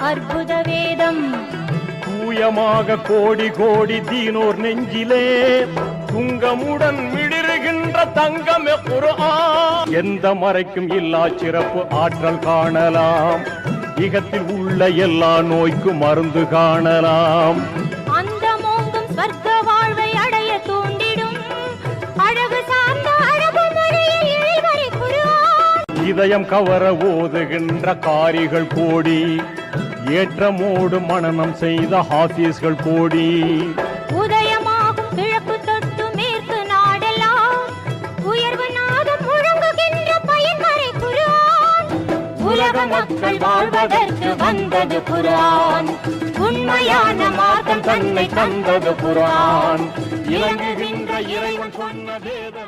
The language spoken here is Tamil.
அற்புத வேதம் தூயமாக கோடி கோடி தீனோர் நெஞ்சிலே துங்கமுடன் மிளிருகின்ற தங்கமே குர்ஆன். எந்த மறைக்கும் இல்லா சிறப்பு ஆற்றல் காணலாம். இகத்தில் உள்ள எல்லா நோய்க்கும் மருந்து காணலாம். அந்த மோங்கும் சொர்க்க வாழ்வை அடைய தூண்டிடும் அழகு சார்ந்த அழகு முறையில் இறைவரை குர்ஆன். இதயம் கவர ஓதுகின்ற காரிகள் கோடி, ஏற்றமோடு மனனம் செய்த ஹாஃபீஸ்கள் கோடி. உதயமாகும் கிழக்கு தொட்டு மேற்கு நாடெல்லாம் உயர்வு நாதம் முழங்குகின்ற பயன்மறை குர்ஆன். உலக மக்கள் வாழ்வதற்கு வந்தது குர்ஆன். உண்மையான மார்க்கம் தன்னை தந்தது குர்ஆன். இறங்குகின்ற இறைவன் சொன்ன வேதம்.